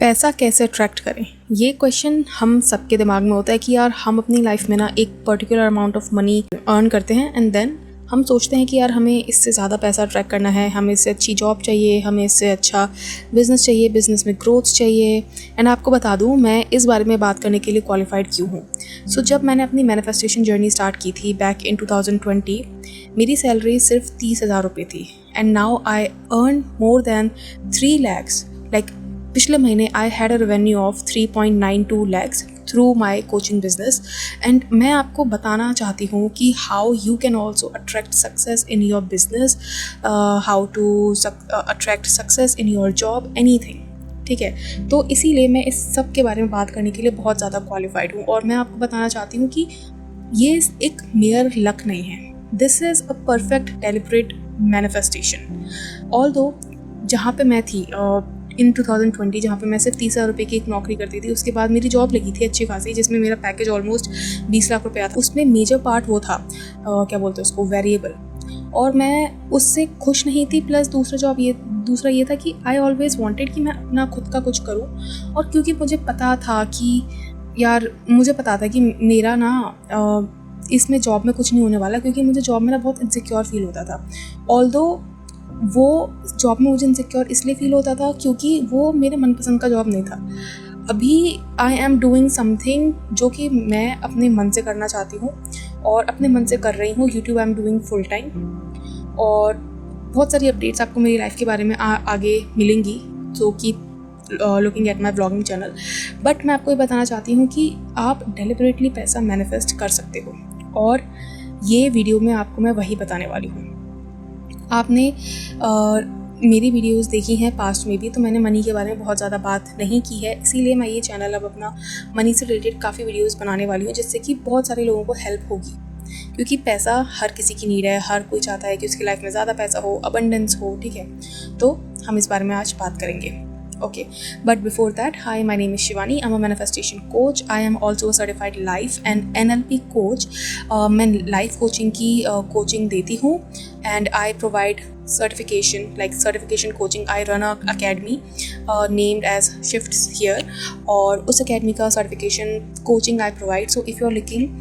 पैसा कैसे अट्रैक्ट करें, ये क्वेश्चन हम सबके दिमाग में होता है कि यार हम अपनी लाइफ में ना एक particular amount of money earn करते हैं एंड देन हम सोचते हैं कि यार हमें इससे ज़्यादा पैसा अट्रैक्ट करना है, हमें इससे अच्छी जॉब चाहिए, हमें इससे अच्छा बिज़नेस चाहिए, बिज़नेस में ग्रोथ चाहिए। एंड आपको बता दूँ मैं इस बारे में बात करने के लिए क्वालिफाइड क्यों हूँ। सो जब मैंने अपनी मैनिफेस्टेशन जर्नी स्टार्ट की थी बैक इन 2020, मेरी सैलरी सिर्फ 30,000 रुपये थी and now I earn more than 3 lakhs। Like पिछले महीने I had a revenue of 3.92 lakhs through my coaching business. And मैं आपको बताना चाहती हूँ कि how you can also attract success in your business, how to attract success in your job, anything. ठीक है, तो इसीलिए मैं इस सब के बारे में बात करने के लिए बहुत ज़्यादा क्वालिफाइड हूँ और मैं आपको बताना चाहती हूँ कि ये एक मेयर लक नहीं है, this is a perfect deliberate manifestation. Although जहाँ पे मैं थी इन 2020, जहाँ पे मैं सिर्फ 30,000 रुपये की एक नौकरी करती थी, उसके बाद मेरी जॉब लगी थी अच्छी खासी जिसमें मेरा पैकेज ऑलमोस्ट 20 लाख रुपया था। उसमें मेजर पार्ट वो था क्या बोलते हैं उसको, वेरिएबल, और मैं उससे खुश नहीं थी। प्लस दूसरा ये था कि आई ऑलवेज़ वांटेड कि मैं अपना खुद का कुछ करूँ, और क्योंकि मुझे पता था कि मेरा ना इसमें जॉब में कुछ नहीं होने वाला, क्योंकि मुझे जॉब में ना बहुत इनसिक्योर फील होता था। ऑल्दो वो जॉब में मुझे इनसिक्योर इसलिए फील होता था क्योंकि वो मेरे मनपसंद का जॉब नहीं था। अभी आई एम डूइंग समथिंग जो कि मैं अपने मन से करना चाहती हूँ और अपने मन से कर रही हूँ। YouTube I am doing full time, और बहुत सारी अपडेट्स आपको मेरी लाइफ के बारे में आगे मिलेंगी, so keep looking at my blogging channel. But मैं आपको ये बताना चाहती हूँ कि आप डेलिबरेटली पैसा मैनिफेस्ट कर सकते हो, और ये वीडियो में आपको मैं वही बताने वाली हूँ। आपने मेरी वीडियोस देखी हैं पास्ट में भी, तो मैंने मनी के बारे में बहुत ज़्यादा बात नहीं की है, इसीलिए मैं ये चैनल अब अपना मनी से रिलेटेड काफ़ी वीडियोस बनाने वाली हूँ, जिससे कि बहुत सारे लोगों को हेल्प होगी। क्योंकि पैसा हर किसी की नीड है, हर कोई चाहता है कि उसकी लाइफ में ज़्यादा पैसा हो, अबंडेंस हो। ठीक है, तो हम इस बारे में आज बात करेंगे। Okay, but before that, hi, my name is Shivani. I'm a manifestation coach. I am also a certified life and NLP coach. मैं लाइफ कोचिंग की कोचिंग देती हूँ and I provide certification coaching. I run a academy named as Shifts here, और उस academy का certification coaching I provide. So if you're looking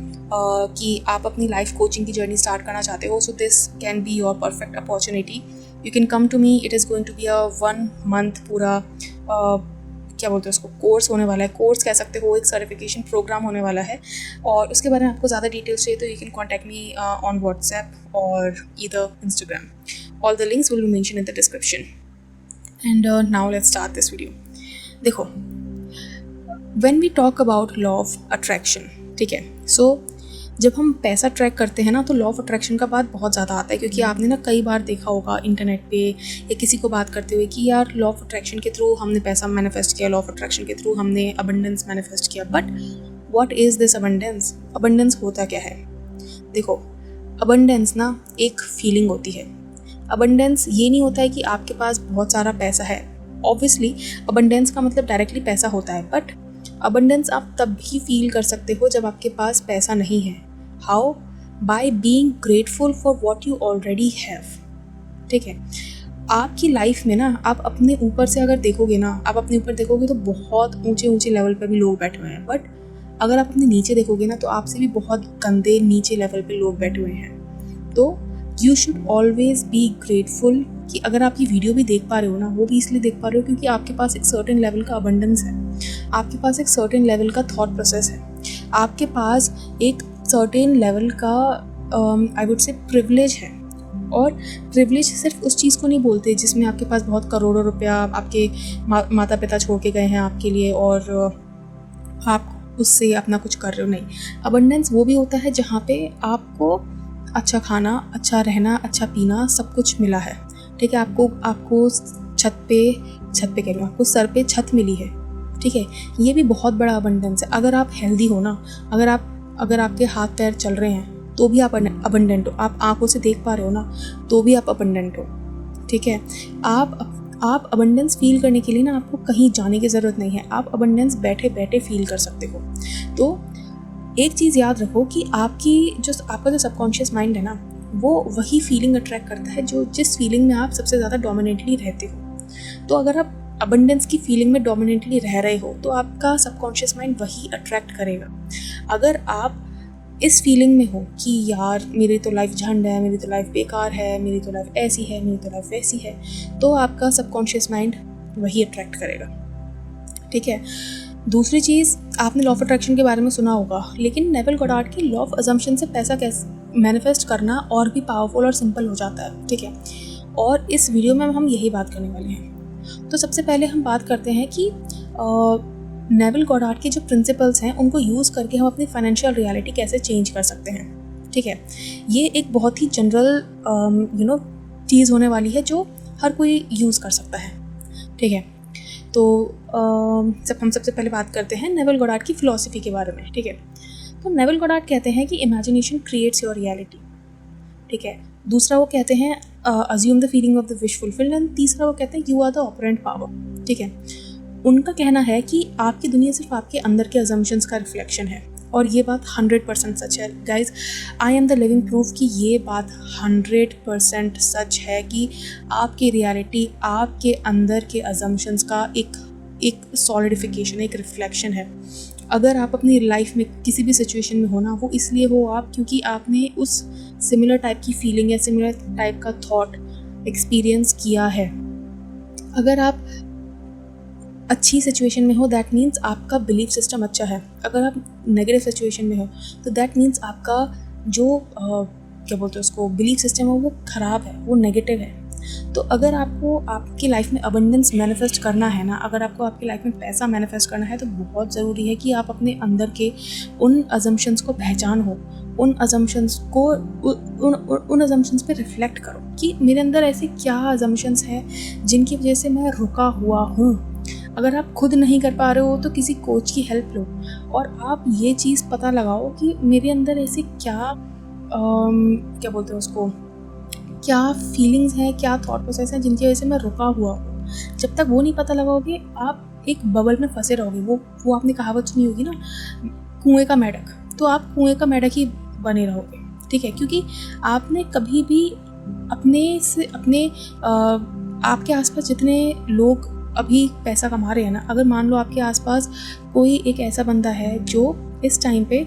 कि आप अपनी लाइफ कोचिंग की जर्नी स्टार्ट करना चाहते हो, so this can be your perfect opportunity. You can come to me. It is going to be a 1 month पूरा क्या बोलते हैं उसको, कोर्स होने वाला है। कोर्स कह सकते हो, एक सर्टिफिकेशन प्रोग्राम होने वाला है, और उसके बारे में आपको ज़्यादा डिटेल्स चाहिए तो you can contact me on WhatsApp और either Instagram. All the links will be mention in the description. And now let's start this video. देखो, when we talk about law of attraction, ठीक है, सो जब हम पैसा track करते हैं ना, तो लॉ ऑफ अट्रैक्शन का बात बहुत ज़्यादा आता है, क्योंकि आपने ना कई बार देखा होगा इंटरनेट पे या किसी को बात करते हुए कि यार लॉ ऑफ अट्रैक्शन के थ्रू हमने पैसा मैनिफेस्ट किया, लॉ ऑफ अट्रैक्शन के थ्रू हमने अबंडेंस मैनिफेस्ट किया। But what is this abundance? Abundance होता क्या है? देखो, अबंडेंस ना एक फीलिंग होती है। अबंडेंस ये नहीं होता है कि आपके पास बहुत सारा पैसा है। ऑब्वियसली अबंडेंस का मतलब डायरेक्टली पैसा होता है, बट अबंडेंस आप तब भी फील कर सकते हो जब आपके पास पैसा नहीं है। How? By being grateful for what you already have. ठीक है, आपकी लाइफ में ना आप अपने ऊपर से अगर देखोगे ना, आप अपने ऊपर देखोगे तो बहुत ऊंचे लेवल पर भी लोग बैठे हुए हैं, बट अगर आप अपने नीचे देखोगे ना तो आपसे भी बहुत गंदे नीचे लेवल पे लोग बैठे हुए हैं। तो you should always be grateful कि अगर आप ये वीडियो भी देख पा रहे हो ना, वो भी इसलिए देख पा रहे हो क्योंकि आपके पास एक सर्टेन लेवल का अबंडेंस है, आपके पास एक सर्टेन लेवल का थॉट प्रोसेस है, आपके पास एक सर्टेन लेवल का आई वुड से प्रिविलेज है। और प्रिविलेज सिर्फ उस चीज़ को नहीं बोलते जिसमें आपके पास बहुत करोड़ों रुपया आपके माता पिता छोड़ के गए हैं आपके लिए और आप उससे अपना कुछ कर रहे हो। नहीं, अबंडेंस वो भी होता है जहाँ पे आपको अच्छा खाना, अच्छा रहना, अच्छा पीना सब कुछ मिला है। ठीक है, आपको छत पे कह रही हूँ, आपको सर पे छत मिली है। ठीक है, ये भी बहुत बड़ा अबंडेंस है। अगर आप हेल्दी हो ना, अगर आपके हाथ पैर चल रहे हैं तो भी आप अबंडेंट हो, आप आंखों से देख पा रहे हो ना तो भी आप अबंडेंट हो। ठीक है, आप अबंडेंस फील करने के लिए ना आपको कहीं जाने की ज़रूरत नहीं है, आप अबंडेंस बैठे बैठे फील कर सकते हो। तो एक चीज़ याद रखो कि आपका जो सबकॉन्शियस माइंड है ना, वो वही फीलिंग अट्रैक्ट करता है जिस फीलिंग में आप सबसे ज़्यादा डोमिनेटली रहते हो। तो अगर आप अबंडेंस की फीलिंग में डोमिनेंटली रह रहे हो तो आपका सबकॉन्शियस माइंड वही अट्रैक्ट करेगा। अगर आप इस फीलिंग में हो कि यार मेरी तो लाइफ झंड है, मेरी तो लाइफ बेकार है, मेरी तो लाइफ ऐसी है, मेरी तो लाइफ वैसी है, तो आपका सबकॉन्शियस माइंड वही अट्रैक्ट करेगा। ठीक है। दूसरी चीज़, आपने लॉ ऑफ अट्रैक्शन के बारे में सुना होगा, लेकिन नेविल गोडार्ड की लॉ ऑफ अजम्पशन से पैसा कैसे मैनिफेस्ट करना और भी पावरफुल और सिंपल हो जाता है। ठीक है। और इस वीडियो में हम यही बात करने वाले हैं। तो सबसे पहले हम बात करते हैं कि नेविल गोडार्ड के जो प्रिंसिपल्स हैं उनको यूज़ करके हम अपनी फाइनेंशियल रियलिटी कैसे चेंज कर सकते हैं। ठीक है। ये एक बहुत ही जनरल चीज़ होने वाली है जो हर कोई यूज़ कर सकता है। ठीक है। तो हम सबसे पहले बात करते हैं नेविल गोडार्ड की फ़िलॉसफी के बारे में। ठीक है। तो नेविल गोडार्ड कहते हैं कि इमेजिनेशन क्रिएट्स योर रियलिटी। ठीक है। दूसरा वो कहते हैं assume the feeling of the wish fulfilled, and तीसरा वो कहते हैं you are the operant power. ठीक है। उनका कहना है कि आपकी दुनिया सिर्फ आपके अंदर के अजम्पशंस का रिफ्लेक्शन है, और ये बात 100% सच है guys. I am the living proof कि ये बात 100% सच है कि आपकी रियलिटी आपके अंदर के अजम्पशंस का एक सॉलिडिफिकेशन, एक रिफ्लेक्शन है। अगर आप अपनी लाइफ में किसी भी सिचुएशन में हो ना, वो इसलिए हो आप क्योंकि आपने उस सिमिलर टाइप की फीलिंग या सिमिलर टाइप का थॉट एक्सपीरियंस किया है। अगर आप अच्छी सिचुएशन में हो दैट मीन्स आपका बिलीफ सिस्टम अच्छा है। अगर आप नेगेटिव सिचुएशन में हो तो दैट मीन्स आपका जो क्या बोलते हैं उसको बिलीफ सिस्टम है वो ख़राब है, वो नेगेटिव है। तो अगर आपको आपकी लाइफ में अबंडेंस मैनिफेस्ट करना है ना, अगर आपको आपकी लाइफ में पैसा मैनिफेस्ट करना है, तो बहुत ज़रूरी है कि आप अपने अंदर के उन अजम्पशंस को पहचान हो, उन अजम्पशंस को उन अजम्पशंस पे रिफ्लेक्ट करो कि मेरे अंदर ऐसे क्या अजम्पशंस हैं जिनकी वजह से मैं रुका हुआ हूँ। अगर आप खुद नहीं कर पा रहे हो तो किसी कोच की हेल्प लो, और आप ये चीज़ पता लगाओ कि मेरे अंदर ऐसे क्या बोलते हैं उसको, क्या फीलिंग्स हैं, क्या थॉट प्रोसेस हैं जिनकी वजह से मैं रुका हुआ हूँ। जब तक वो नहीं पता लगाओगे आप एक बबल में फंसे रहोगे। वो आपने कहावत सुनी होगी ना, कुएं का मेढक, तो आप कुएं का मेढक ही बने रहोगे। ठीक है। क्योंकि आपने कभी भी आपके आसपास जितने लोग अभी पैसा कमा रहे हैं ना, अगर मान लो आपके आसपास कोई एक ऐसा बंदा है जो इस टाइम पे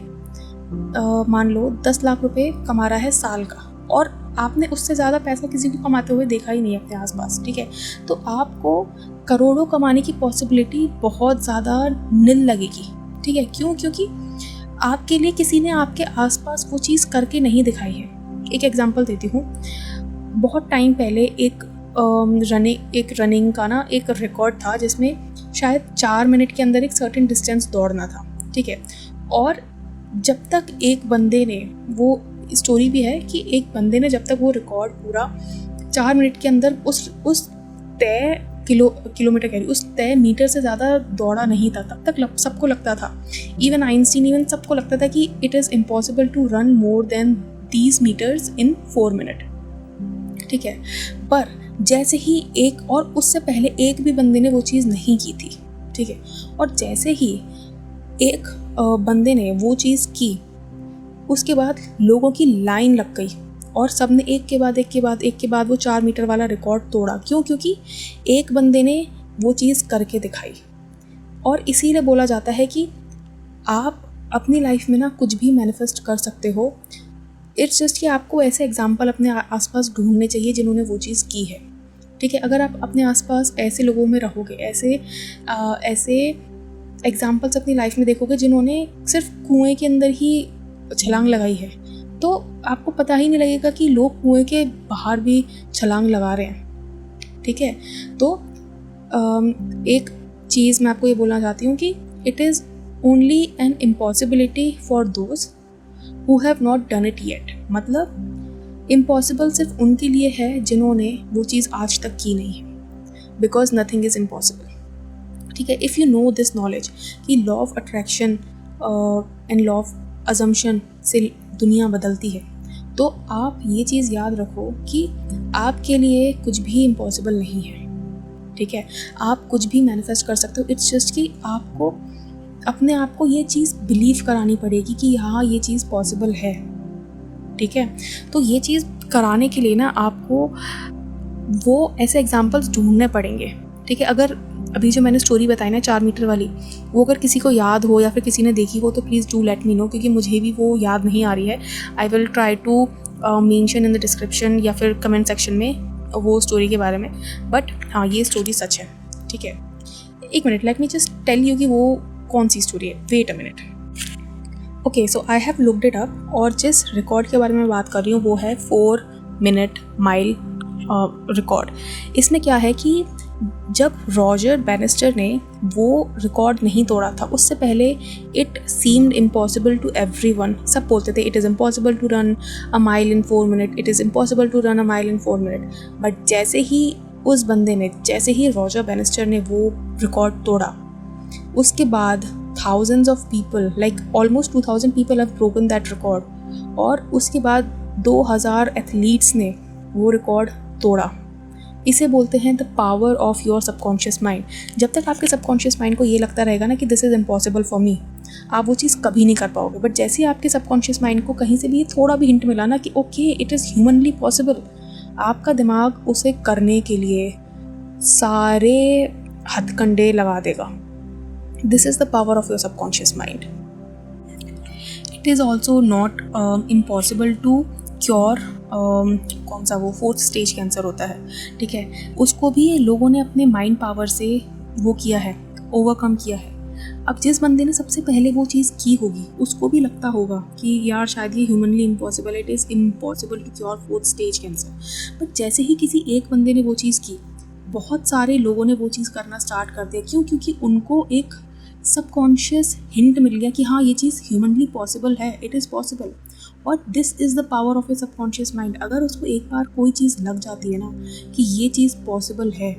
मान लो 10 लाख रुपए कमा रहा है साल का, और आपने उससे ज़्यादा पैसा किसी को कमाते हुए देखा ही नहीं अपने आसपास। ठीक है। तो आपको करोड़ों कमाने की पॉसिबिलिटी बहुत ज़्यादा नील लगेगी। ठीक है। क्यों? क्योंकि आपके लिए किसी ने आपके आसपास वो चीज़ करके नहीं दिखाई है। एक एग्जांपल देती हूँ। बहुत टाइम पहले एक रनिंग का ना एक रिकॉर्ड था जिसमें शायद 4 मिनट के अंदर एक सर्टेन डिस्टेंस दौड़ना था। ठीक है। और जब तक एक बंदे ने, वो स्टोरी भी है कि एक बंदे ने जब तक वो रिकॉर्ड पूरा 4 मिनट के अंदर उस तय किलोमीटर कह रही, उस तय मीटर से ज़्यादा दौड़ा नहीं था, तब तक सबको लगता था, इवन आइंस्टीन सबको लगता था कि it is impossible to run more than these meters in 4 minute. ठीक है। पर जैसे ही एक, और उससे पहले एक भी बंदे ने वो चीज़ नहीं की थी। ठीक है। और जैसे ही एक बंदे ने वो चीज़ की, उसके बाद लोगों की लाइन लग गई और सब ने एक के बाद वो 4 मीटर वाला रिकॉर्ड तोड़ा। क्यों? क्योंकि एक बंदे ने वो चीज़ करके दिखाई। और इसीलिए बोला जाता है कि आप अपनी लाइफ में ना कुछ भी मैनिफेस्ट कर सकते हो। इट्स जस्ट कि आपको ऐसे एग्जाम्पल अपने आसपास ढूंढने चाहिए जिन्होंने वो चीज़ की है। ठीक है। अगर आप अपने आसपास ऐसे लोगों में रहोगे, ऐसे एग्जाम्पल्स अपनी लाइफ में देखोगे जिन्होंने सिर्फ कुएं के अंदर ही छलांग लगाई है, तो आपको पता ही नहीं लगेगा कि लोग कुएं के बाहर भी छलांग लगा रहे हैं। ठीक है। तो एक चीज़ मैं आपको ये बोलना चाहती हूँ कि it is only an impossibility for those who have not done it yet. मतलब इम्पॉसिबल सिर्फ उनके लिए है जिन्होंने वो चीज़ आज तक की नहीं है, बिकॉज नथिंग इज़ इम्पॉसिबल। ठीक है। If you know this knowledge कि law of attraction and law of assumption से दुनिया बदलती है, तो आप ये चीज़ याद रखो कि आपके लिए कुछ भी इम्पॉसिबल नहीं है। ठीक है। आप कुछ भी मैनिफेस्ट कर सकते हो। इट्स जस्ट कि आपको अपने आप को ये चीज़ बिलीव करानी पड़ेगी कि हाँ ये चीज़ पॉसिबल है। ठीक है। तो ये चीज़ कराने के लिए ना आपको वो ऐसे एग्जाम्पल्स ढूंढने पड़ेंगे। ठीक है। अगर अभी जो मैंने स्टोरी बताई ना 4 मीटर वाली, वो अगर किसी को याद हो या फिर किसी ने देखी हो तो please do let me know, क्योंकि मुझे भी वो याद नहीं आ रही है। I will try to mention in the description या फिर कमेंट सेक्शन में वो स्टोरी के बारे में। बट हाँ, ये स्टोरी सच है, ठीक है। एक minute, let me just tell you कि वो कौन सी स्टोरी है। Wait a minute. Okay, so I have looked it up, और जिस रिकॉर्ड के बारे में बात कर रही हूँ वो है 4 मिनट माइल रिकॉर्ड। इसमें क्या है कि जब रॉजर बैनिस्टर ने वो रिकॉर्ड नहीं तोड़ा था, उससे पहले it seemed impossible to everyone. सब बोलते थे it is impossible to run a mile in 4 minute, it is impossible to run a mile in 4 minute. But जैसे ही रॉजर बैनिस्टर ने वो रिकॉर्ड तोड़ा, उसके बाद thousands of people, like almost 2000 people have broken that record, और उसके बाद 2000 एथलीट्स ने वो रिकॉर्ड तोड़ा। इसे बोलते हैं the power of your subconscious mind. जब तक आपके सबकॉन्शियस माइंड को ये लगता रहेगा ना कि this is impossible for me, आप वो चीज़ कभी नहीं कर पाओगे। बट जैसे ही आपके सबकॉन्शियस माइंड को कहीं से भी थोड़ा भी हिंट मिला ना कि okay it is humanly possible, आपका दिमाग उसे करने के लिए सारे हथकंडे लगा देगा। This is the power of your subconscious mind. It is also not impossible to cure कौन सा वो 4th स्टेज कैंसर होता है, ठीक है। उसको भी लोगों ने अपने माइंड पावर से वो किया है, ओवरकम किया है। अब जिस बंदे ने सबसे पहले वो चीज़ की होगी उसको भी लगता होगा कि यार शायद ये humanly impossible, it is impossible to cure 4th stage cancer. But जैसे ही किसी एक बंदे ने वो चीज़ की, बहुत सारे लोगों ने वो चीज़ करना स्टार्ट कर दिया। क्यों? क्योंकि उनको एक सबकॉन्शियस हिंट मिल गया कि हाँ ये चीज़ ह्यूमनली पॉसिबल है, इट इज़ पॉसिबल। और this is the power of A subconscious mind. अगर उसको एक बार कोई चीज़ लग जाती है ना कि ये चीज़ पॉसिबल है,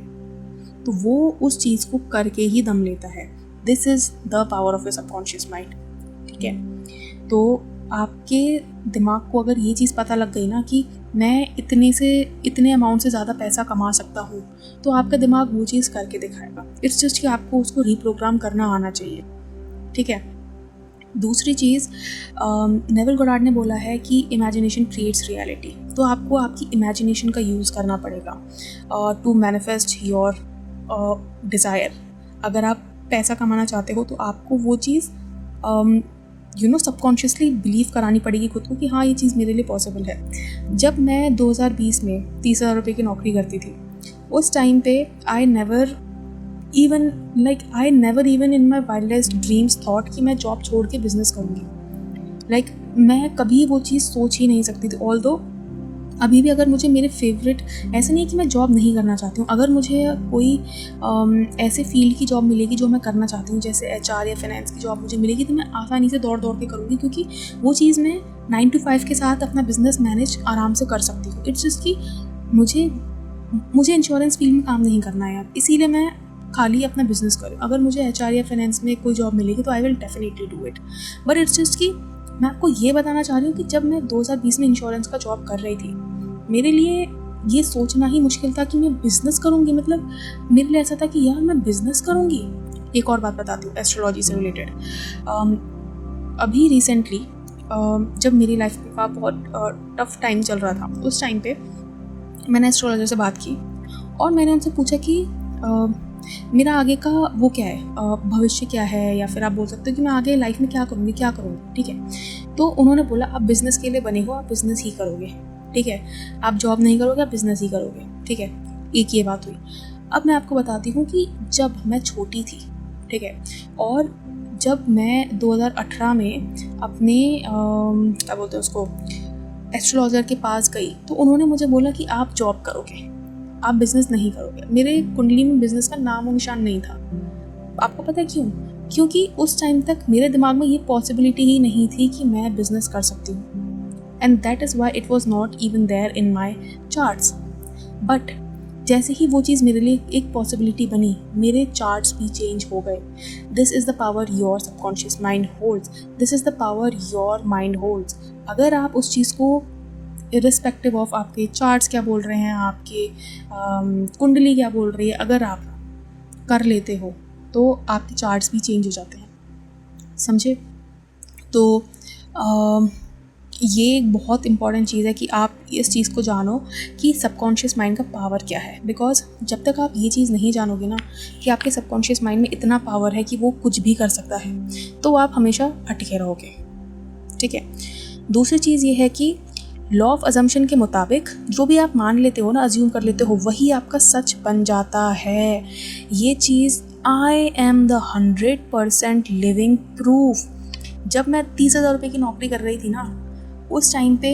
तो वो उस चीज़ को करके ही दम लेता है। This is the power of A subconscious mind, ठीक है। तो आपके दिमाग को अगर ये चीज़ पता लग गई ना कि मैं इतने अमाउंट से ज़्यादा पैसा कमा सकता हूँ, तो आपका दिमाग वो चीज़ करके दिखाएगा। इट्स जस्ट कि आपको उसको रीप्रोग्राम करना आना चाहिए, ठीक है। दूसरी चीज़, नेविल गोडार्ड ने बोला है कि इमेजिनेशन क्रिएट्स रियलिटी। तो आपको आपकी इमेजिनेशन का यूज़ करना पड़ेगा टू मैनिफेस्ट योर डिज़ायर। अगर आप पैसा कमाना चाहते हो तो आपको वो चीज़ सबकॉन्शियसली बिलीव करानी पड़ेगी खुद को कि हाँ ये चीज़ मेरे लिए पॉसिबल है। जब मैं 2020 में 30,000 रुपये की नौकरी करती थी, उस टाइम पे I never even in my wildest dreams thought कि मैं जॉब छोड़ के बिजनेस करूँगी। मैं कभी वो चीज़ सोच ही नहीं सकती थी। ऑल्दो अभी भी अगर मुझे मेरे फेवरेट, ऐसा नहीं है कि मैं जॉब नहीं करना चाहती हूँ, अगर मुझे कोई ऐसे फील्ड की जॉब मिलेगी जो मैं करना चाहती हूँ, जैसे HR या फाइनेंस की जॉब मुझे मिलेगी, तो मैं आसानी से दौड़ के करूँगी, क्योंकि वो चीज़ मैं 9 to 5 के साथ अपना बिजनेस मैनेज आराम से कर सकती हूँ। इट्स जस्ट कि मुझे इंश्योरेंस फील्ड में काम नहीं करना है यार, इसीलिए मैं खाली अपना बिजनेस करूँ। अगर मुझे HR या फाइनेंस में कोई जॉब मिलेगी तो I will definitely do it. But it's just कि मैं आपको ये बताना चाह रही हूँ कि जब मैं 2020 में इंश्योरेंस का जॉब कर रही थी, मेरे लिए ये सोचना ही मुश्किल था कि मैं बिज़नेस करूँगी। मतलब मेरे लिए ऐसा था कि यार मैं बिज़नेस करूँगी। एक और बात बताती हूँ एस्ट्रोलॉजी से रिलेटेड। अभी रिसेंटली जब मेरी लाइफ का बहुत टफ टाइम चल रहा था, उस टाइम पे मैंने एस्ट्रोलॉजर से बात की और मैंने उनसे पूछा कि मेरा आगे का वो क्या है, भविष्य क्या है, या फिर आप बोल सकते हो कि मैं आगे लाइफ में क्या करूँगी, ठीक है। तो उन्होंने बोला आप बिज़नेस के लिए बने हो, आप बिज़नेस ही करोगे, ठीक है। आप जॉब नहीं करोगे, आप बिज़नेस ही करोगे, ठीक है। एक ये बात हुई। अब मैं आपको बताती हूँ कि जब मैं छोटी थी, ठीक है, और जब मैं 2018 में अपने क्या बोलते हैं उसको, एस्ट्रोलॉजर के पास गई, तो उन्होंने मुझे बोला कि आप जॉब करोगे, आप बिज़नेस नहीं करोगे। मेरे कुंडली में बिज़नेस का नाम और निशान नहीं था। आपको पता है क्यों? क्योंकि उस टाइम तक मेरे दिमाग में ये पॉसिबिलिटी ही नहीं थी कि मैं बिज़नेस कर सकती हूँ, and that is why it was not even there in my charts. But जैसे ही वो चीज़ मेरे लिए एक पॉसिबिलिटी बनी, मेरे चार्ट्स भी चेंज हो गए। This is the power your subconscious mind holds, this is the power your mind holds. अगर आप उस चीज़ को इर्रिस्पेक्टिव ऑफ आपके चार्ट्स क्या बोल रहे हैं, आपके कुंडली क्या बोल रही है, अगर आप कर लेते हो तो आपके चार्ट्स भी चेंज हो जाते हैं, समझे? तो ये एक बहुत इंपॉर्टेंट चीज़ है कि आप इस चीज़ को जानो कि सबकॉन्शियस माइंड का पावर क्या है। बिकॉज जब तक आप ये चीज़ नहीं जानोगे ना कि आपके सबकॉन्शियस माइंड में इतना पावर है कि वो कुछ भी कर सकता है, तो आप हमेशा अटके रहोगे। ठीक है। दूसरी चीज़ ये है कि लॉ ऑफ अजम्पशन के मुताबिक जो भी आप मान लेते हो ना, अज्यूम कर लेते हो, वही आपका सच बन जाता है। ये चीज़ I am the 100% living proof. जब मैं 30,000 रुपये की नौकरी कर रही थी ना, उस टाइम पे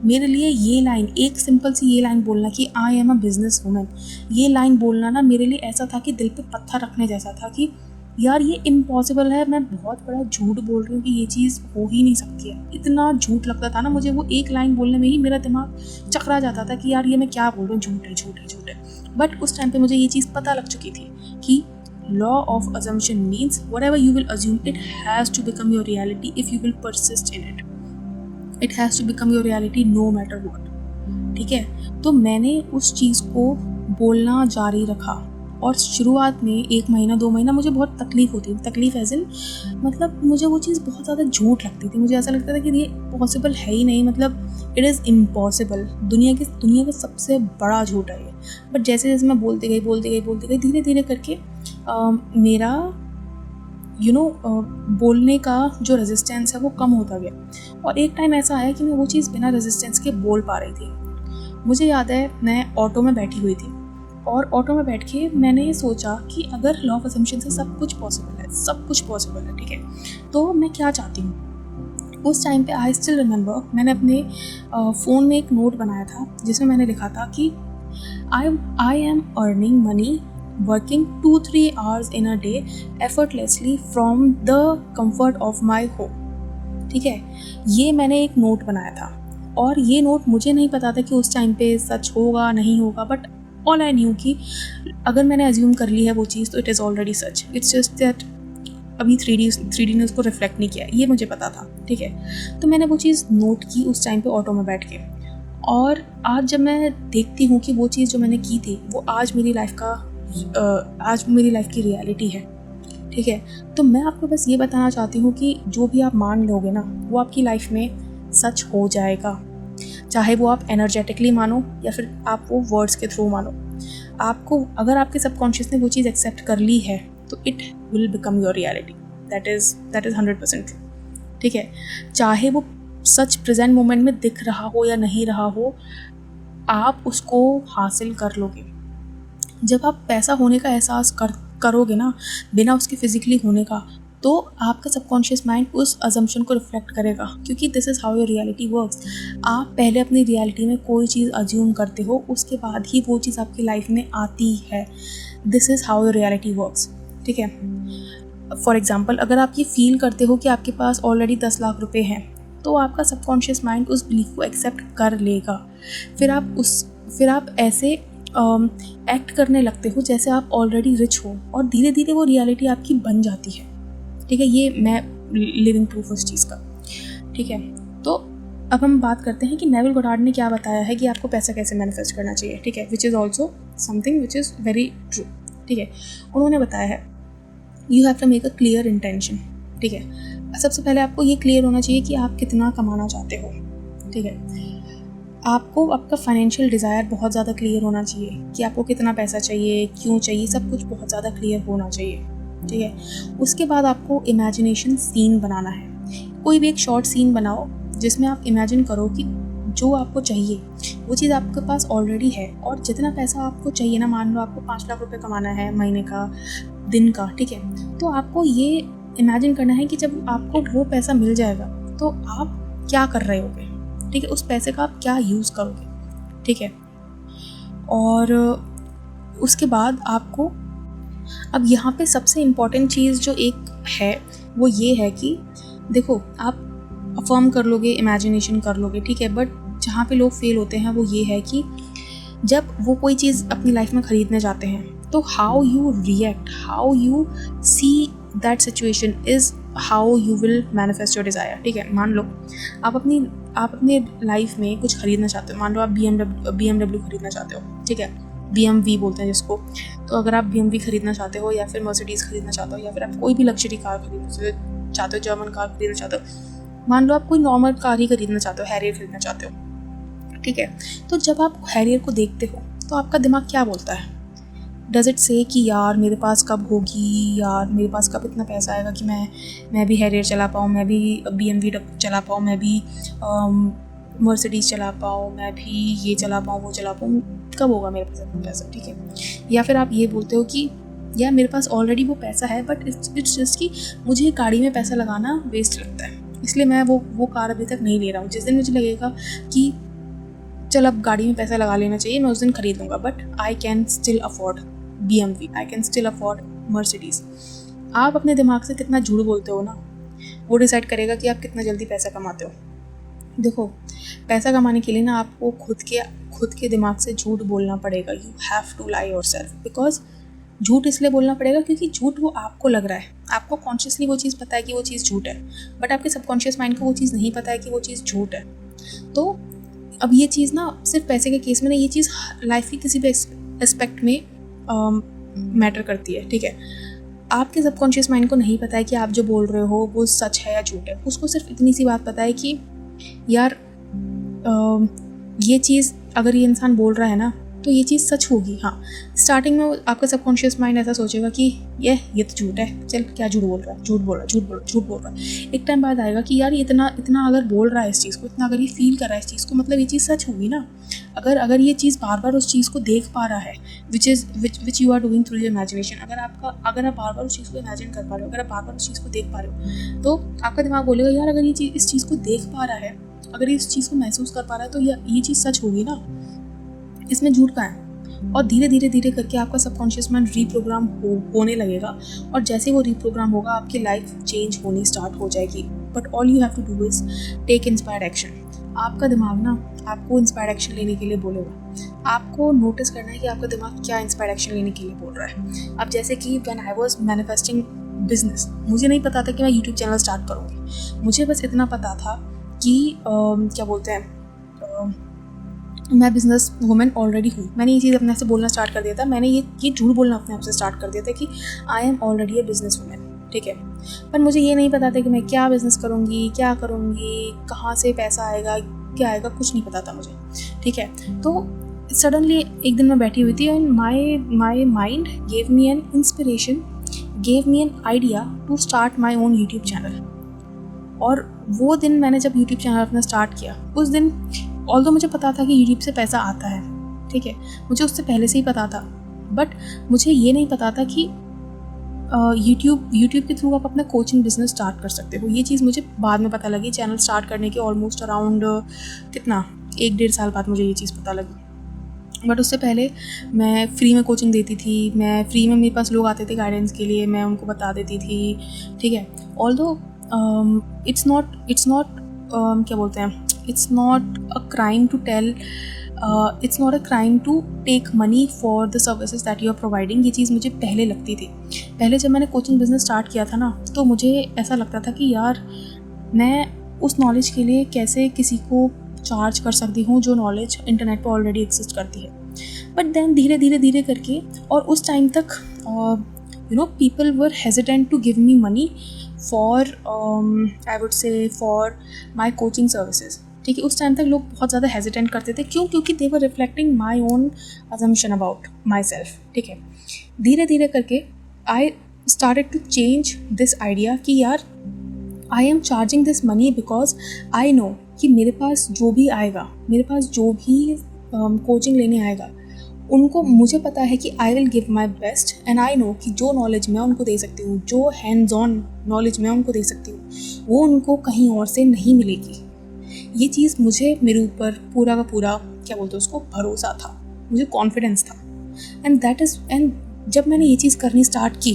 मेरे लिए ये लाइन, एक सिंपल सी ये लाइन बोलना कि I am a business women, ये लाइन बोलना ना मेरे लिए ऐसा था कि दिल पे पत्थर रखने जैसा था कि यार ये इम्पॉसिबल है, मैं बहुत बड़ा झूठ बोल रही हूँ कि ये चीज़ हो ही नहीं सकती है। इतना झूठ लगता था ना मुझे, वो एक लाइन बोलने में ही मेरा दिमाग चकरा जाता था कि यार ये मैं क्या बोल रहा हूँ, झूठ है झूठ है झूठ है। बट उस टाइम पे मुझे ये चीज़ पता लग चुकी थी कि law of assumption means whatever you will assume, it has to become your reality if you will persist in it. It has to become your reality no matter what. ठीक है। तो मैंने उस चीज़ को बोलना जारी रखा और शुरुआत में 1 महीना 2 महीना मुझे बहुत तकलीफ़ होती थी। तकलीफ़ एज इन मतलब मुझे वो चीज़ बहुत ज़्यादा झूठ लगती थी। मुझे ऐसा लगता था कि ये पॉसिबल है ही नहीं, मतलब इट इज़ इम्पॉसिबल। दुनिया का सबसे बड़ा झूठ है ये। बट जैसे जैसे मैं बोलती गई धीरे धीरे करके मेरा बोलने का जो रेजिस्टेंस है वो कम होता गया। और एक टाइम ऐसा आया कि मैं वो चीज़ बिना रेजिस्टेंस के बोल पा रही थी। मुझे याद है मैं ऑटो में बैठी हुई थी और ऑटो में बैठ के मैंने ये सोचा कि अगर लॉ ऑफ असम्पशन से सब कुछ पॉसिबल है, ठीक है, तो मैं क्या चाहती हूँ। उस टाइम पे आई स्टिल रिमेंबर, मैंने अपने फ़ोन में एक नोट बनाया था जिसमें मैंने लिखा था कि I am earning money working 2-3 hours in a day effortlessly from the comfort of my home। ठीक है, ये मैंने एक नोट बनाया था और ये नोट मुझे नहीं पता था कि उस टाइम पे सच होगा नहीं होगा, बट ऑल आई न्यू कि अगर मैंने अज्यूम कर ली है वो चीज़ तो it is already such. It's just that अभी 3D ने उसको रिफ्लेक्ट नहीं किया, ये मुझे पता था। ठीक है, तो मैंने वो चीज़ नोट की उस टाइम पे ऑटो में बैठ के, और आज जब मैं देखती हूँ कि वो चीज़ जो मैंने की थी वो आज मेरी लाइफ की रियलिटी है। ठीक है, तो मैं आपको बस ये बताना चाहती हूँ कि जो भी आप मान लोगे ना वो आपकी लाइफ में सच हो जाएगा। चाहे वो आप एनर्जेटिकली मानो या फिर आप वो वर्ड्स के थ्रू मानो, आपको अगर आपके सबकॉन्शियस ने वो चीज़ एक्सेप्ट कर ली है तो it will become your reality. That is 100% true. ठीक है, चाहे वो सच प्रेजेंट मोमेंट में दिख रहा हो या नहीं रहा हो, आप उसको हासिल कर लोगे। जब आप पैसा होने का एहसास करोगे ना बिना उसके फिजिकली होने का, तो आपका सबकॉन्शियस माइंड उस अजम्पशन को रिफ्लेक्ट करेगा, क्योंकि this is how your reality works. आप पहले अपनी रियलिटी में कोई चीज़ अज्यूम करते हो, उसके बाद ही वो चीज़ आपकी लाइफ में आती है। This is how your reality works. ठीक है, फॉर एग्जाम्पल अगर आप ये फील करते हो कि आपके पास ऑलरेडी 10 लाख रुपए हैं, तो आपका सबकॉन्शियस माइंड उस बिलीफ को एक्सेप्ट कर लेगा। फिर आप ऐसे एक्ट करने लगते हो जैसे आप ऑलरेडी रिच हो, और धीरे धीरे वो रियलिटी आपकी बन जाती है। ठीक है, ये मैं लिविंग प्रूफ उस चीज़ का। ठीक है, तो अब हम बात करते हैं कि नेविल गोडार्ड ने क्या बताया है कि आपको पैसा कैसे मैनिफेस्ट करना चाहिए। ठीक है, which is also something which is very true. ठीक है, उन्होंने बताया है you have to make a clear intention. ठीक है, सबसे पहले आपको ये क्लियर होना चाहिए कि आप कितना कमाना चाहते हो। ठीक है, आपको आपका फाइनेंशियल डिज़ायर बहुत ज़्यादा क्लियर होना चाहिए कि आपको कितना पैसा चाहिए, क्यों चाहिए, सब कुछ बहुत ज़्यादा क्लियर होना चाहिए। ठीक है, उसके बाद आपको इमेजिनेशन सीन बनाना है। कोई भी एक शॉर्ट सीन बनाओ जिसमें आप इमेजिन करो कि जो आपको चाहिए वो चीज़ आपके पास ऑलरेडी है, और जितना पैसा आपको चाहिए ना, मान लो आपको 5 लाख रुपए कमाना है महीने का, दिन का। ठीक है, तो आपको ये इमेजिन करना है कि जब आपको वो पैसा मिल जाएगा तो आप क्या कर रहे होगे। ठीक है, उस पैसे का आप क्या यूज़ करोगे। ठीक है, और उसके बाद आपको, अब यहाँ पे सबसे इम्पॉर्टेंट चीज़ जो एक है वो ये है कि देखो, आप अफर्म कर लोगे, इमेजिनेशन कर लोगे, ठीक है, बट जहाँ पे लोग फेल होते हैं वो ये है कि जब वो कोई चीज़ अपनी लाइफ में ख़रीदने जाते हैं तो how you react, how you see that situation is how you will manifest your desire. ठीक है, मान लो आप अपनी लाइफ में कुछ ख़रीदना चाहते हो। मान लो आप BMW ख़रीदना चाहते हो। ठीक है, BMW बोलते हैं जिसको। तो अगर आप BMW ख़रीदना चाहते हो या फिर मर्सिडीज़ ख़रीदना चाहते हो या फिर आप कोई भी लग्जरी कार ख़रीदना चाहते हो, जर्मन कार ख़रीदना चाहते हो, मान लो आप कोई नॉर्मल कार ही खरीदना चाहते हो, हैरियर खरीदना चाहते हो, ठीक है। तो जब आप हैरियर को देखते हो तो आपका दिमाग क्या बोलता है? डज इट से कि यार मेरे पास कब होगी, यार मेरे पास कब इतना पैसा आएगा कि मैं भी हैरियर चला पाऊँ, मैं भी BMW चला पाऊँ, मैं भी मर्सिडीज़ चला पाऊँ, मैं भी ये चला पाऊँ, वो चला पाऊँ, कब होगा मेरे पास इतना पैसा, ठीक है। या फिर आप ये बोलते हो कि यार मेरे पास ऑलरेडी वो पैसा है, बट इट्स जस्ट कि मुझे गाड़ी में पैसा लगाना वेस्ट लगता है, इसलिए मैं वो कार अभी तक नहीं ले रहा हूँ। जिस दिन मुझे लगेगा कि चल अब गाड़ी में पैसा लगा लेना चाहिए, मैं उस दिन खरीद लूँगा, but I can still afford BMW, I can still afford Mercedes. आप अपने दिमाग से कितना झूठ बोलते हो ना, वो डिसाइड करेगा कि आप कितना जल्दी पैसा कमाते हो। देखो, पैसा कमाने के लिए ना आपको खुद के दिमाग से झूठ बोलना पड़ेगा। You have to lie yourself, because झूठ इसलिए बोलना पड़ेगा क्योंकि झूठ वो आपको लग रहा है, आपको कॉन्शियसली वो चीज़ पता है कि वो चीज़ झूठ है, बट आपके सबकॉन्शियस माइंड को वो चीज़ नहीं पता है कि वो चीज़ झूठ है। तो अब ये चीज़ ना सिर्फ पैसे के केस में ना, ये चीज़ लाइफ के किसी भी एस्पेक्ट में मैटर करती है, ठीक है। आपके सबकॉन्शियस माइंड को नहीं पता है कि आप जो बोल रहे हो वो सच है या झूठ है। उसको सिर्फ इतनी सी बात पता है कि यार ये चीज़ अगर ये इंसान बोल रहा है ना तो ये चीज़ सच होगी। हाँ, स्टार्टिंग में आपका सबकॉन्शियस माइंड ऐसा सोचेगा कि ये तो झूठ है, चल क्या झूठ बोल रहा है, झूठ बोल रहा है। एक टाइम बाद आएगा कि यार इतना अगर बोल रहा है इस चीज़ को, इतना अगर ये फील कर रहा है इस चीज़ को, मतलब ये चीज़ सच होगी ना। अगर ये चीज़ बार बार उस चीज़ को देख पा रहा है, which you are doing through your imagination, अगर आप बार बार उस चीज़ को इमेजिन कर पा रहे हो, अगर आप बार बार उस चीज़ को देख पा रहे हो, तो आपका दिमाग बोलेगा यार अगर ये इस चीज़ को देख पा रहा है, अगर इस चीज़ को महसूस कर पा रहा है, तो ये चीज़ सच होगी ना, इसमें झूठ का है। और धीरे करके आपका सबकॉन्शियस माइंड रीप्रोग्राम होने लगेगा, और जैसे वो रीप्रोग्राम होगा आपकी लाइफ चेंज होनी स्टार्ट हो जाएगी। But all you have to do is take inspired action. आपका दिमाग ना आपको इंस्पायर्ड एक्शन लेने के लिए बोलेगा। आपको नोटिस करना है कि आपका दिमाग क्या इंस्पायर्ड एक्शन लेने के लिए बोल रहा है। अब जैसे कि when I was manifesting business, मुझे नहीं पता था कि मैं यूट्यूब चैनल स्टार्ट करूँगी। मुझे बस इतना पता था कि क्या बोलते हैं, मैं बिज़नेस वूमेन ऑलरेडी हूँ। मैंने ये चीज़ अपने आप से बोलना स्टार्ट कर दिया था। मैंने ये झूठ बोलना अपने आप से स्टार्ट कर दिया था कि I am already a business women, ठीक है। पर मुझे ये नहीं पता था कि मैं क्या बिज़नेस करूँगी, क्या करूँगी, कहाँ से पैसा आएगा, क्या आएगा, कुछ नहीं पता था मुझे, ठीक है। तो सडनली एक दिन मैं बैठी हुई थी and my mind gave me an inspiration, gave me an idea to start my own YouTube channel. और वो दिन मैंने जब यूट्यूब चैनल अपना स्टार्ट किया, उस दिन ऑल्दो मुझे पता था कि यूट्यूब से पैसा आता है, ठीक है, मुझे उससे पहले से ही पता था, बट मुझे ये नहीं पता था कि यूट्यूब के थ्रू आप अपना कोचिंग बिजनेस स्टार्ट कर सकते हो। ये चीज़ मुझे बाद में पता लगी, चैनल स्टार्ट करने के ऑलमोस्ट अराउंड 1-1.5 साल बाद मुझे ये चीज़ पता लगी। बट उससे पहले मैं फ्री में कोचिंग देती थी, मैं फ्री में, मेरे पास लोग आते थे गाइडेंस के लिए, मैं उनको बता देती थी, ठीक है। ऑल्दो इट्स नॉट क्या बोलते हैं, it's not a crime to tell, it's not a crime to take money for the services that you are providing। ये चीज़ मुझे पहले लगती थी। पहले जब मैंने कोचिंग बिजनेस स्टार्ट किया था ना, तो मुझे ऐसा लगता था कि यार मैं उस नॉलेज के लिए कैसे किसी को चार्ज कर सकती हूँ जो नॉलेज इंटरनेट पर ऑलरेडी एग्जिस्ट करती है। बट देन धीरे करके, और उस टाइम तक people were hesitant to give me money for I would say for my coaching services, ठीक है। उस टाइम तक लोग बहुत ज़्यादा हेजिटेंट करते थे। क्योंकि they were reflecting my own assumption about my self, ठीक है। धीरे करके I started to change this idea कि यार I am charging this money because I know कि मेरे पास जो भी आएगा, मेरे पास जो भी कोचिंग लेने आएगा, उनको मुझे पता है कि I will give my best and I know कि जो नॉलेज मैं उनको दे सकती हूँ, जो हैंड्स ऑन नॉलेज मैं उनको दे सकती हूँ, वो उनको कहीं और से नहीं मिलेगी। ये चीज़ मुझे, मेरे ऊपर पूरा का पूरा क्या बोलते हैं उसको, भरोसा था, मुझे कॉन्फिडेंस था। एंड जब मैंने ये चीज़ करनी स्टार्ट की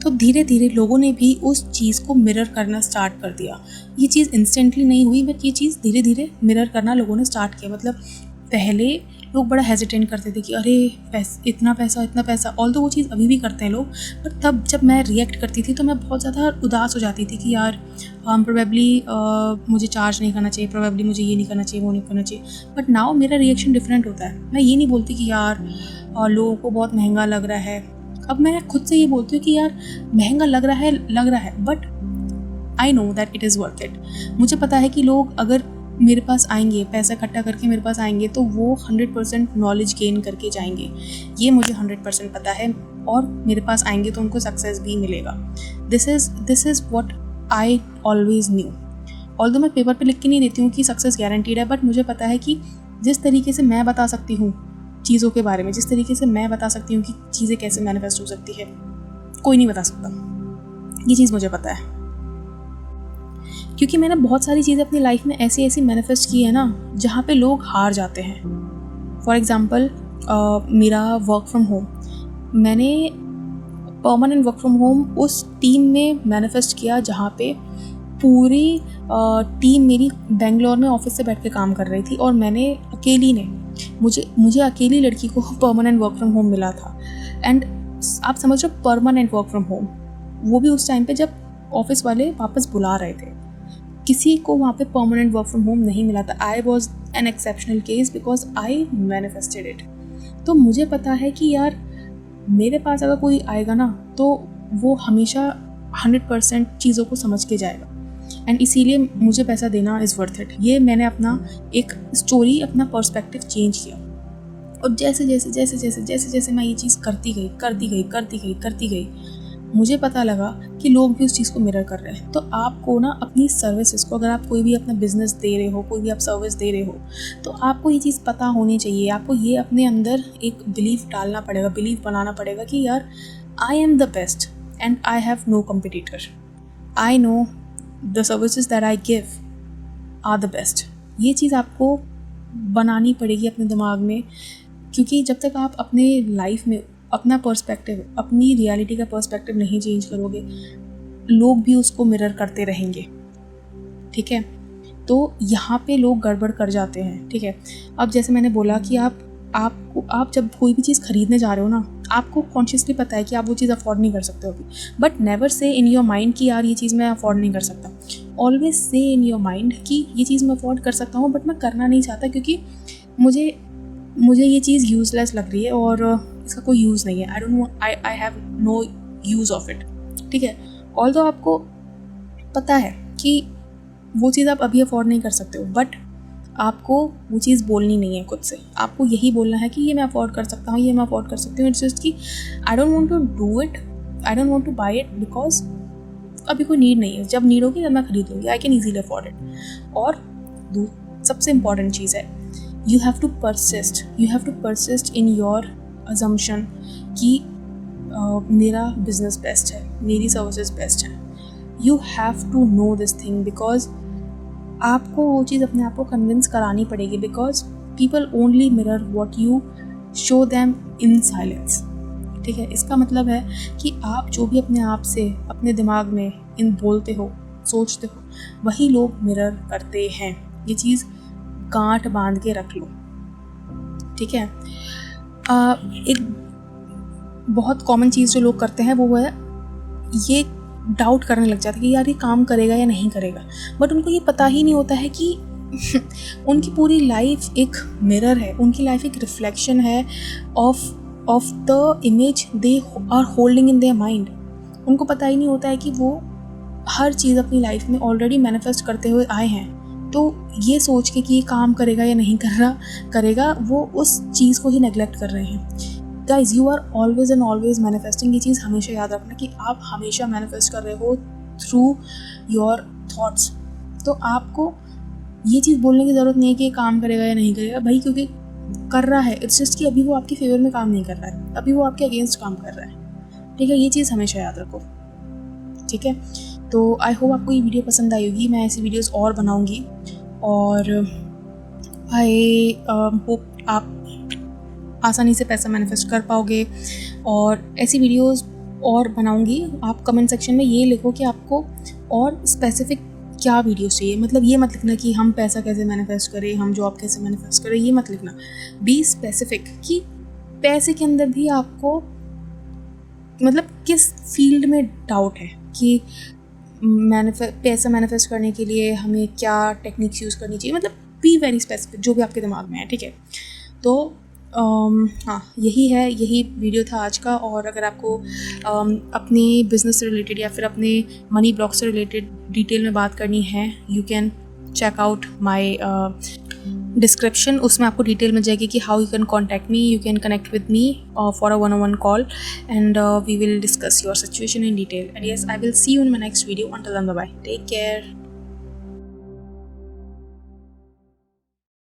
तो धीरे लोगों ने भी उस चीज़ को मिरर करना स्टार्ट कर दिया। ये चीज़ इंस्टेंटली नहीं हुई, बट ये चीज़ धीरे मिरर करना लोगों ने स्टार्ट किया। मतलब पहले लोग बड़ा हेजिटेंट करते थे कि अरे इतना पैसा, ऑल्दो वो चीज़ अभी भी करते हैं लोग, पर तब जब मैं रिएक्ट करती थी तो मैं बहुत ज़्यादा उदास हो जाती थी कि यार प्रोबेबली मुझे चार्ज नहीं करना चाहिए, प्रोबेबली मुझे ये नहीं करना चाहिए, वो नहीं करना चाहिए। बट नाउ मेरा रिएक्शन डिफरेंट होता है। मैं ये नहीं बोलती कि यार लोगों को बहुत महंगा लग रहा है। अब मैं खुद से ये बोलती हूँ कि यार महंगा लग रहा है, but I know that it is worth it. मुझे पता है कि लोग अगर मेरे पास आएंगे, पैसा इकट्ठा करके मेरे पास आएंगे, तो वो 100% नॉलेज गेन करके जाएंगे, ये मुझे 100% पता है, और मेरे पास आएंगे तो उनको सक्सेस भी मिलेगा। This is what I always new. Although मैं पेपर पे लिख के नहीं देती हूँ कि सक्सेस गारंटीड है, बट मुझे पता है कि जिस तरीके से मैं बता सकती हूँ चीज़ों के बारे में, जिस तरीके से मैं बता सकती हूँ कि चीज़ें कैसे मैनिफेस्ट हो सकती है, कोई नहीं बता सकता। ये चीज़ मुझे पता है, क्योंकि मैंने बहुत सारी चीज़ें अपनी लाइफ में ऐसी ऐसी मैनिफेस्ट की है ना, जहाँ पे लोग हार जाते हैं। फॉर एग्ज़ाम्पल मेरा वर्क फ्रॉम होम, मैंने परमानेंट वर्क फ्रॉम होम उस टीम में मैनिफेस्ट किया जहाँ पे पूरी टीम मेरी बेंगलोर में ऑफिस से बैठ के काम कर रही थी, और मैंने अकेली ने मुझे अकेली लड़की को परमानेंट वर्क फ्रॉम होम मिला था। एंड आप समझ रहे हो, परमानेंट वर्क फ्रॉम होम, वो भी उस टाइम पे जब ऑफिस वाले वापस बुला रहे थे। किसी को वहाँ पे परमानेंट वर्क फ्रॉम होम नहीं मिला था। I was an exceptional case because I manifested it. तो मुझे पता है कि यार मेरे पास अगर कोई आएगा ना, तो वो हमेशा 100% चीज़ों को समझ के जाएगा, एंड इसीलिए मुझे पैसा देना इज़ वर्थ इट। ये मैंने अपना एक स्टोरी, अपना पर्सपेक्टिव चेंज किया, और जैसे जैसे जैसे जैसे जैसे जैसे मैं ये चीज़ करती गई, मुझे पता लगा कि लोग भी उस चीज़ को मिरर कर रहे हैं। तो आपको ना अपनी सर्विसेज को, अगर आप कोई भी अपना बिजनेस दे रहे हो, कोई भी आप सर्विस दे रहे हो, तो आपको ये चीज़ पता होनी चाहिए। आपको ये अपने अंदर एक बिलीफ डालना पड़ेगा, बिलीफ बनाना पड़ेगा कि यार I am the best and I have no competitor. I know the services that I give are the best. ये चीज़ आपको बनानी पड़ेगी अपने दिमाग में, क्योंकि जब तक आप अपने लाइफ में अपना पर्सपेक्टिव, अपनी रियलिटी का पर्सपेक्टिव नहीं चेंज करोगे, लोग भी उसको मिरर करते रहेंगे। ठीक है, तो यहाँ पे लोग गड़बड़ कर जाते हैं। ठीक है, अब जैसे मैंने बोला कि आप जब कोई भी चीज़ खरीदने जा रहे हो ना, आपको कॉन्शियसली पता है कि आप वो चीज़ अफोर्ड नहीं कर सकते हो अभी, but never say in your mind कि यार ये चीज़ मैं अफोर्ड नहीं कर सकता। Always say in your mind कि ये चीज़ मैं अफोर्ड कर सकता हूँ, बट मैं करना नहीं चाहता क्योंकि मुझे ये चीज़ यूज़लेस लग रही है और इसका कोई यूज़ नहीं है। I have no use of it. ठीक है, ऑल्दो आपको पता है कि वो चीज़ आप अभी अफोर्ड नहीं कर सकते हो, बट आपको वो चीज़ बोलनी नहीं है खुद से। आपको यही बोलना है कि ये मैं अफोर्ड कर सकता हूँ, ये मैं अफोर्ड कर सकती हूँ। इट्स जस्ट कि I don't want to do it, I don't want to buy it because अभी कोई नीड नहीं है। जब नीड होगी तब मैं खरीद लूँगी, I can easily afford it. और सबसे इम्पॉर्टेंट चीज़ है, you have to persist in your assumption कि मेरा बिजनेस बेस्ट है, मेरी सर्विसेज बेस्ट है। You have to know this thing because आपको वो चीज़ अपने आप को कन्विंस करानी पड़ेगी, because people only mirror what you show them in silence. ठीक है, इसका मतलब है कि आप जो भी अपने आप से, अपने दिमाग में इन बोलते हो, सोचते हो, वही लोग मिरर करते हैं। ये चीज़ गांठ बांध के रख लो। ठीक है, एक बहुत कॉमन चीज़ जो लोग करते हैं वो है ये डाउट करने लग जाते हैं कि यार ये काम करेगा या नहीं करेगा, बट उनको ये पता ही नहीं होता है कि उनकी पूरी लाइफ एक मिरर है, उनकी लाइफ एक रिफ्लेक्शन है of the image they are holding in their mind. उनको पता ही नहीं होता है कि वो हर चीज़ अपनी लाइफ में ऑलरेडी मैनिफेस्ट करते हुए आए हैं। तो ये सोच के कि ये काम करेगा या नहीं करेगा, वो उस चीज़ को ही नेग्लेक्ट कर रहे हैं। Guys, you are always and always manifesting. ये चीज़ हमेशा याद रखना कि आप हमेशा मैनिफेस्ट कर रहे हो थ्रू योर थॉट्स। तो आपको ये चीज़ बोलने की ज़रूरत नहीं है कि ये काम करेगा या नहीं करेगा भाई, क्योंकि कर रहा है। इट्स जस्ट कि अभी वो आपके फेवर में काम नहीं कर रहा है, अभी वो आपके अगेंस्ट काम कर रहा है। ठीक है, ये चीज़ हमेशा याद रखो। ठीक है, तो आई होप आपको ये वीडियो पसंद आई होगी। मैं ऐसी वीडियोस और बनाऊंगी, और आई होप आप आसानी से पैसा मैनिफेस्ट कर पाओगे, और ऐसी वीडियोस और बनाऊंगी। आप कमेंट सेक्शन में ये लिखो कि आपको और स्पेसिफिक क्या वीडियोस चाहिए। मतलब ये मत लिखना कि हम पैसा कैसे मैनिफेस्ट करें, हम जॉब कैसे मैनिफेस्ट करें, ये मत लिखना। बी स्पेसिफिक कि पैसे के अंदर भी आपको मतलब किस फील्ड में डाउट है कि पैसा मैनिफेस्ट करने के लिए हमें क्या टेक्निक्स यूज़ करनी चाहिए। मतलब बी वेरी स्पेसिफिक, जो भी आपके दिमाग में है। ठीक है, तो हाँ, यही वीडियो था आज का। और अगर आपको अपने बिज़नेस से रिलेटेड या फिर अपने मनी ब्लॉक से रिलेटेड डिटेल में बात करनी है, you can check out my description. उसमें आपको डिटेल मिल जाएगी कि how you can contact me, you can connect with me for a 1-on-1 call and we will discuss your situation in detail. And yes, I will see you in my next video. Until then, bye bye, take care.